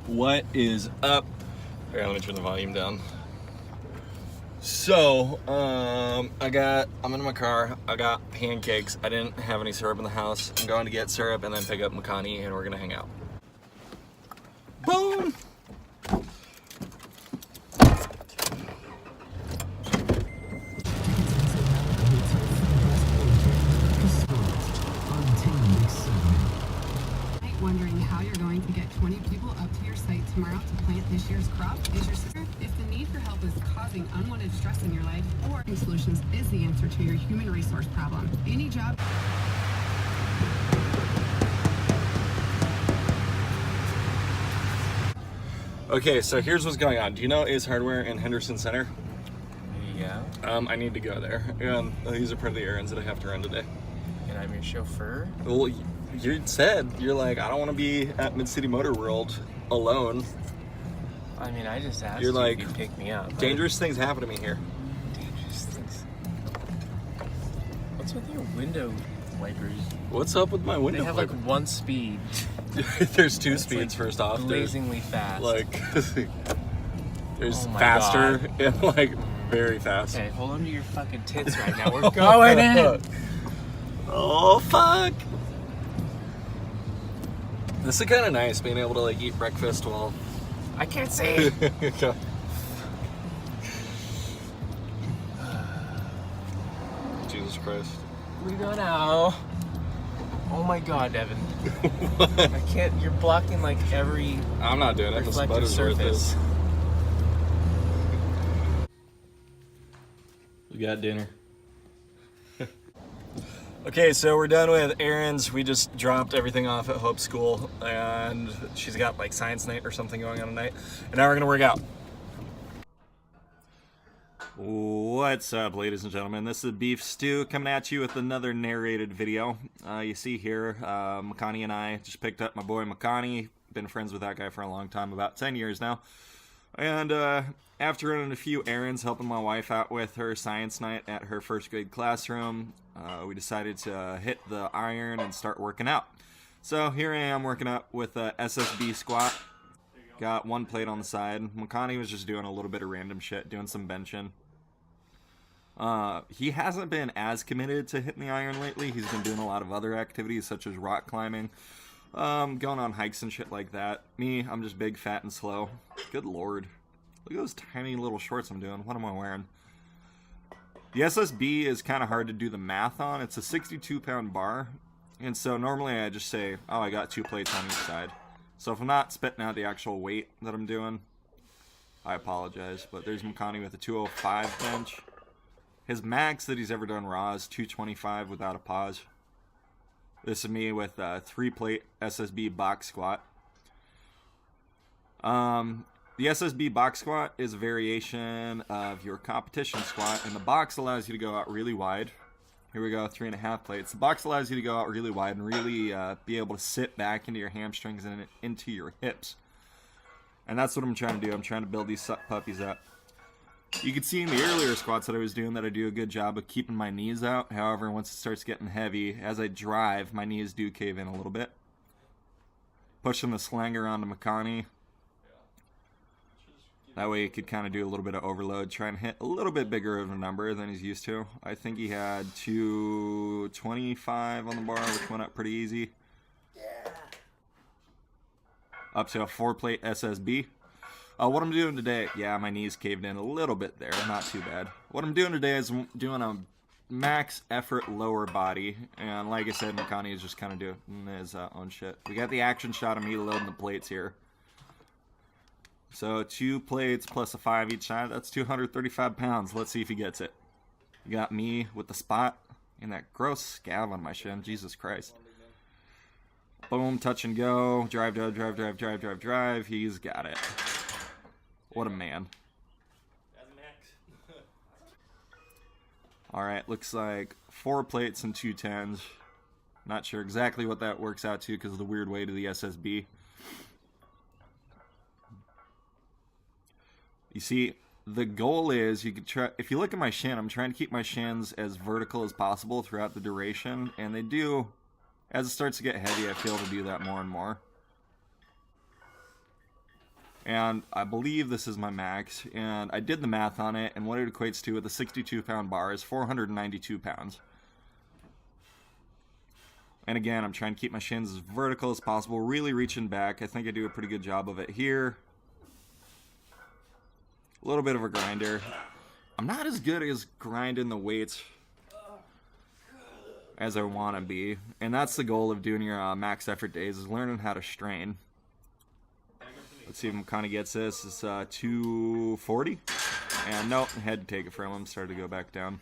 What is up? Here, let me turn the volume down. So, I'm in my car. I got pancakes. I didn't have any syrup in the house. I'm going to get syrup and then pick up Makani, and we're gonna hang out. Boom! Wondering how you're going to get 20 people up to your site tomorrow to plant this year's crop? Is your sister? If the need for help is causing unwanted stress in your life, or Solutions is the answer to your human resource problem. Any job. Okay, so here's what's going on. Do you know Ace Hardware in Henderson Center? Yeah. I need to go there. And these are part of the errands that I have to run today. And I'm your chauffeur? Well, you said, you're like, I don't want to be at Mid-City Motor World alone. I mean, I just asked You're you like, if you'd pick me up. Dangerous things happen to me here. Dangerous things? What's with your window wipers? What's up with my window They have wiper? like one speed. There's two It's speeds, like first off. blazingly fast. Like, there's Oh my faster God. and like very fast. Okay, hold on to your fucking tits right now. We're going in! Oh, fuck! This is kind of nice, being able to like eat breakfast while... I can't see! Jesus Christ. We go now. Oh my God, Evan. What? I can't, you're blocking like every I'm not doing it. The reflective sputter's worth surface. it. We got dinner. Okay, so we're done with errands. We just dropped everything off at Hope's school, and she's got like science night or something going on tonight. And now we're gonna work out. What's up, ladies and gentlemen? This is Beef Stew coming at you with another narrated video. You see here, Makani and I just picked up my boy Makani. Been friends with that guy for a long time, about 10 years now. And after running a few errands, helping my wife out with her science night at her first grade classroom, we decided to hit the iron and start working out. So here I am working out with a SSB squat. Got one plate on the side. Makani was just doing a little bit of random shit, doing some benching. He hasn't been as committed to hitting the iron lately. He's been doing a lot of other activities such as rock climbing, going on hikes and shit like that. Me, I'm just big, fat, and slow. Good lord. Look at those tiny little shorts I'm doing. What am I wearing? The SSB is kind of hard to do the math on. It's a 62-pound bar. And so normally I just say, oh, I got 2 plates on each side. So if I'm not spitting out the actual weight that I'm doing, I apologize. But there's Makani with a 205 bench. His max that he's ever done raw is 225 without a pause. This is me with a 3-plate SSB box squat. The SSB box squat is a variation of your competition squat, and the box allows you to go out really wide. Here we go, 3.5 plates. The box allows you to go out really wide and really be able to sit back into your hamstrings and into your hips. And that's what I'm trying to do. I'm trying to build these puppies up. You can see in the earlier squats that I was doing that I do a good job of keeping my knees out. However, once it starts getting heavy, as I drive, my knees do cave in a little bit. Pushing the slanger onto Makani. That way he could kind of do a little bit of overload, try and hit a little bit bigger of a number than he's used to. I think he had 225 on the bar, which went up pretty easy. Up to a 4-plate SSB. What I'm doing today, yeah, my knees caved in a little bit there, not too bad. What I'm doing today is doing a max effort lower body, and like I said, Makani is just kind of doing his own shit. We got the action shot of me loading the plates here. So 2 plates plus a 5 each side, that's 235 pounds. Let's see if he gets it. You got me with the spot and that gross scab on my shin, Jesus Christ. Boom, touch and go, drive, drive, drive, drive, drive, drive, drive. He's got it. What a man. Alright, looks like 4 plates and 2 10s. Not sure exactly what that works out to because of the weird weight of the SSB. You see, the goal is, you could try, if you look at my shin, I'm trying to keep my shins as vertical as possible throughout the duration, and they do, as it starts to get heavy, I feel to do that more and more. And I believe this is my max, and I did the math on it, and what it equates to with a 62-pound bar is 492 pounds. And again, I'm trying to keep my shins as vertical as possible, really reaching back. I think I do a pretty good job of it here. A little bit of a grinder. I'm not as good as grinding the weights as I want to be, and that's the goal of doing your max effort days, is learning how to strain. Let's see if Makani gets this. It's 240. And nope, I had to take it from him. Started to go back down.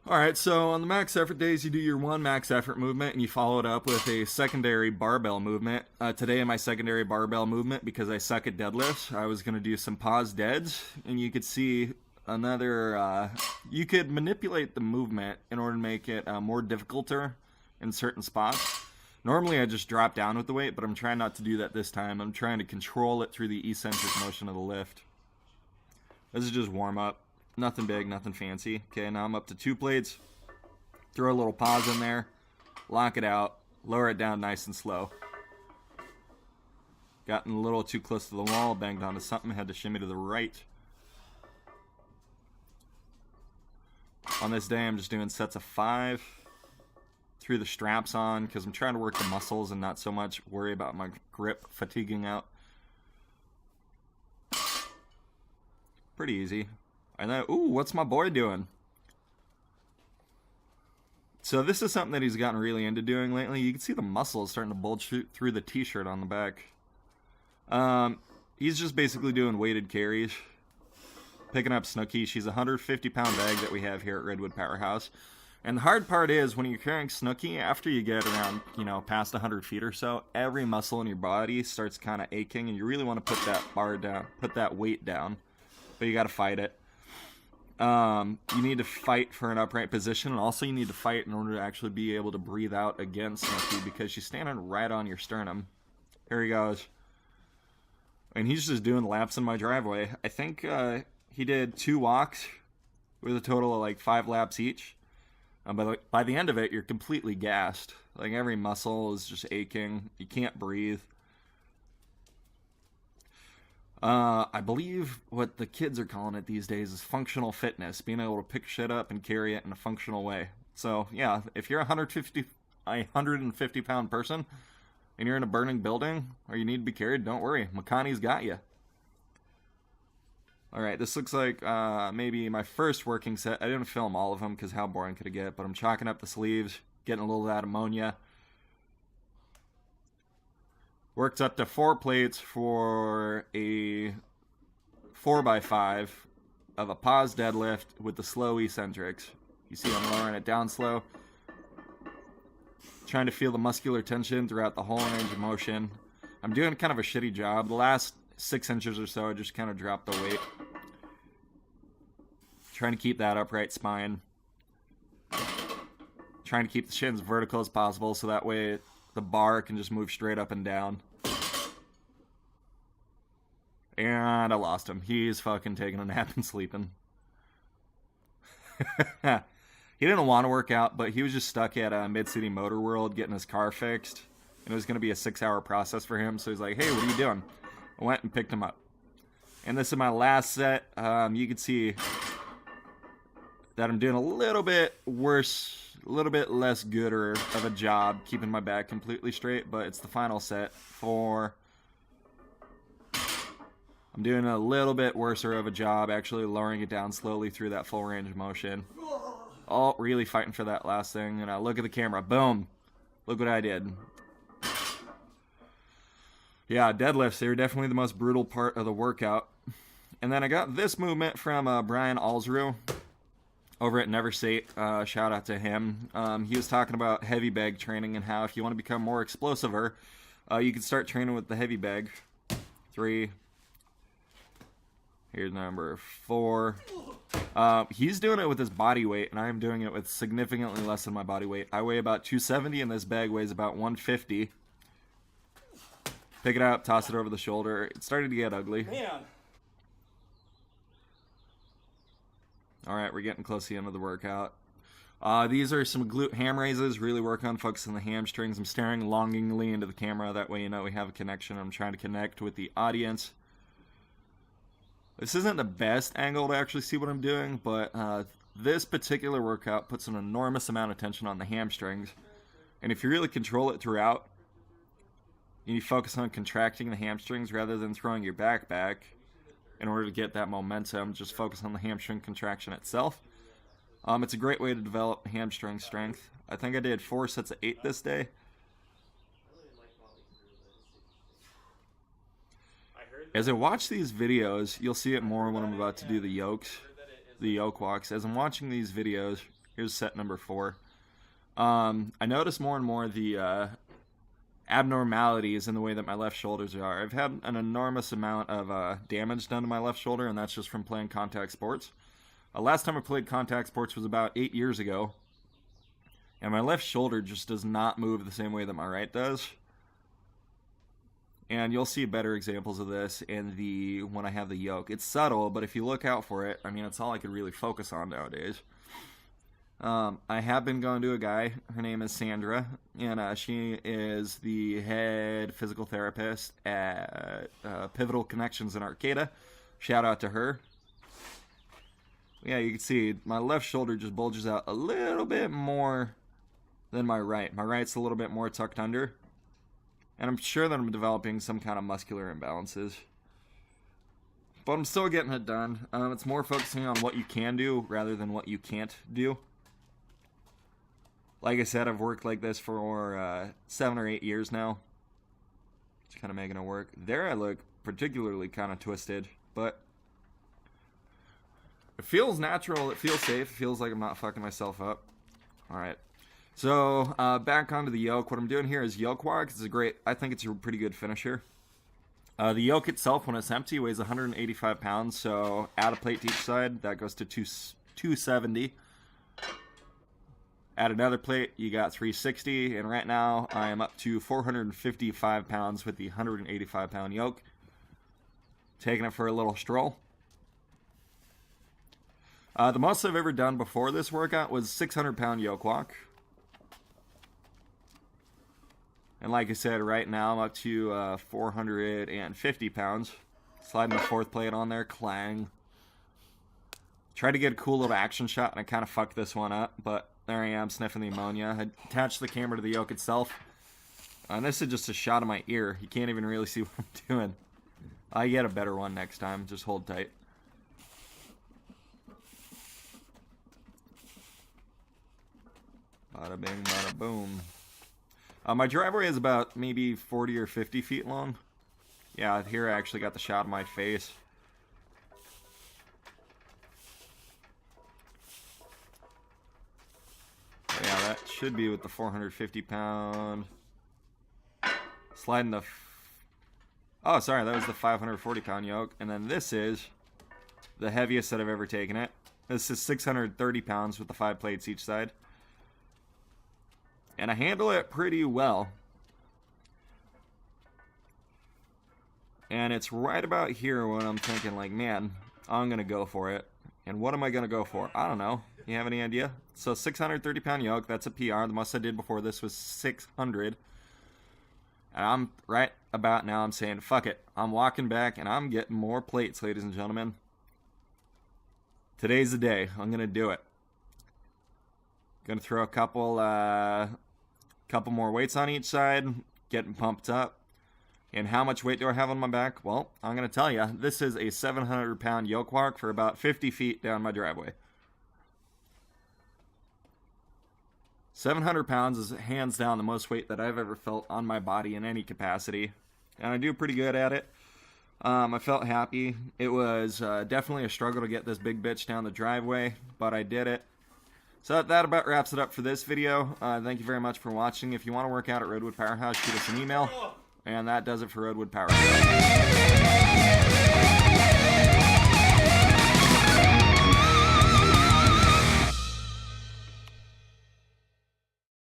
Alright, so on the max effort days, you do your one max effort movement, and you follow it up with a secondary barbell movement. Today in my secondary barbell movement, because I suck at deadlifts, I was going to do some pause deads, and you could see another, you could manipulate the movement in order to make it more difficulter in certain spots. Normally I just drop down with the weight, but I'm trying not to do that this time. I'm trying to control it through the eccentric motion of the lift. This is just warm up. Nothing big, nothing fancy. Okay, now I'm up to 2 plates. Throw a little pause in there. Lock it out. Lower it down nice and slow. Gotten a little too close to the wall. Banged onto something. Had to shimmy to the right. On this day, I'm just doing sets of 5. Threw the straps on because I'm trying to work the muscles and not so much worry about my grip fatiguing out. Pretty easy. And then, ooh, what's my boy doing? So this is something that he's gotten really into doing lately. You can see the muscles starting to bulge through the t-shirt on the back. He's just basically doing weighted carries. Picking up Snooki. She's a 150-pound bag that we have here at Redwood PowerShow. And the hard part is, when you're carrying Snooki, after you get around, past 100 feet or so, every muscle in your body starts kind of aching, and you really want to put that bar down, put that weight down. But you got to fight it. You need to fight for an upright position, and also you need to fight in order to actually be able to breathe out against Snooki, because she's standing right on your sternum. Here he goes. And he's just doing laps in my driveway. I think he did 2 walks with a total of like 5 laps each. But by the end of it, you're completely gassed. Like, every muscle is just aching. You can't breathe. I believe what the kids are calling it these days is functional fitness. Being able to pick shit up and carry it in a functional way. So, yeah, if you're a 150-pound person and you're in a burning building or you need to be carried, don't worry. Makani's got you. Alright, this looks like maybe my first working set. I didn't film all of them because how boring could it get, but I'm chalking up the sleeves, getting a little of that ammonia. Worked up to 4 plates for a 4x5 of a pause deadlift with the slow eccentrics. You see I'm lowering it down slow. Trying to feel the muscular tension throughout the whole range of motion. I'm doing kind of a shitty job. The last 6 inches or so, I just kind of dropped the weight. Trying to keep that upright spine. Trying to keep the shins vertical as possible so that way the bar can just move straight up and down. And I lost him. He's fucking taking a nap and sleeping. He didn't want to work out, but he was just stuck at Mid-City Motor World getting his car fixed. And it was going to be a 6-hour process for him. So he's like, hey, what are you doing? I went and picked him up. And this is my last set. You can see that I'm doing a little bit worse, a little bit less gooder of a job keeping my back completely straight, but it's the final set for... I'm doing a little bit worser of a job actually lowering it down slowly through that full range of motion. Oh, really fighting for that last thing. And I look at the camera. Boom. Look what I did. Yeah, deadlifts, they were definitely the most brutal part of the workout. And then I got this movement from Brian Alsrew over at Never Sate. Shout out to him. He was talking about heavy bag training and how if you want to become more explosiver, you can start training with the heavy bag. 3. Here's number 4. He's doing it with his body weight, and I'm doing it with significantly less than my body weight. I weigh about 270, and this bag weighs about 150. Pick it up, toss it over the shoulder. It started to get ugly. Man. Alright, we're getting close to the end of the workout. These are some glute ham raises, really work on focusing the hamstrings. I'm staring longingly into the camera, that way you know we have a connection. I'm trying to connect with the audience. This isn't the best angle to actually see what I'm doing, but this particular workout puts an enormous amount of tension on the hamstrings. And if you really control it throughout, you focus on contracting the hamstrings rather than throwing your back in order to get that momentum. Just focus on the hamstring contraction itself. It's a great way to develop hamstring strength. I think I did 4 sets of 8 this day. As I watch these videos, you'll see it more when I'm about to do the yoke walks. As I'm watching these videos, here's set number 4. I notice more and more the abnormalities in the way that my left shoulders are. I've had an enormous amount of damage done to my left shoulder, and that's just from playing contact sports. Last time I played contact sports was about 8 years ago, and my left shoulder just does not move the same way that my right does. And you'll see better examples of this when I have the yoke. It's subtle, but if you look out for it, I mean, it's all I can really focus on nowadays. I have been going to a guy. Her name is Sandra, and she is the head physical therapist at Pivotal Connections in Arcata. Shout out to her. Yeah, you can see my left shoulder just bulges out a little bit more than my right. My right's a little bit more tucked under. And I'm sure that I'm developing some kind of muscular imbalances. But I'm still getting it done. It's more focusing on what you can do rather than what you can't do. Like I said, I've worked like this for 7 or 8 years now. Just kind of making it work. There I look particularly kind of twisted, but it feels natural, it feels safe, it feels like I'm not fucking myself up. Alright. So, back onto the yoke. What I'm doing here is yoke walk. I think it's a pretty good finisher. The yoke itself, when it's empty, weighs 185 pounds, so add a plate to each side. That goes to 270. Add another plate, you got 360, and right now I am up to 455 pounds with the 185 pound yoke. Taking it for a little stroll. The most I've ever done before this workout was 600 pound yoke walk. And like I said, right now I'm up to 450 pounds. Sliding the 4th plate on there, clang. Tried to get a cool little action shot, and I kind of fucked this one up, but there I am sniffing the ammonia. I attached the camera to the yoke itself. And this is just a shot of my ear. You can't even really see what I'm doing. I get a better one next time. Just hold tight. Bada bing, bada boom. My driveway is about maybe 40 or 50 feet long. Yeah, here I actually got the shot of my face. Yeah, that should be with the 450 pound. Sliding the... Oh, sorry, that was the 540 pound yoke. And then this is the heaviest that I've ever taken it. This is 630 pounds with the 5 plates each side. And I handle it pretty well. And it's right about here when I'm thinking, like, man, I'm going to go for it. And what am I going to go for? I don't know. You have any idea? So 630 pound yoke, that's a PR. The most I did before this was 600. And I'm right about now, I'm saying, fuck it. I'm walking back and I'm getting more plates, ladies and gentlemen. Today's the day. I'm going to do it. Going to throw a couple more weights on each side, getting pumped up. And how much weight do I have on my back? Well, I'm going to tell you, this is a 700 pound yoke walk for about 50 feet down my driveway. 700 pounds is hands down the most weight that I've ever felt on my body in any capacity. And I do pretty good at it. I felt happy. It was definitely a struggle to get this big bitch down the driveway, but I did it. So that about wraps it up for this video. Thank you very much for watching. If you want to work out at Redwood PowerShow, shoot us an email. And that does it for Redwood PowerShow.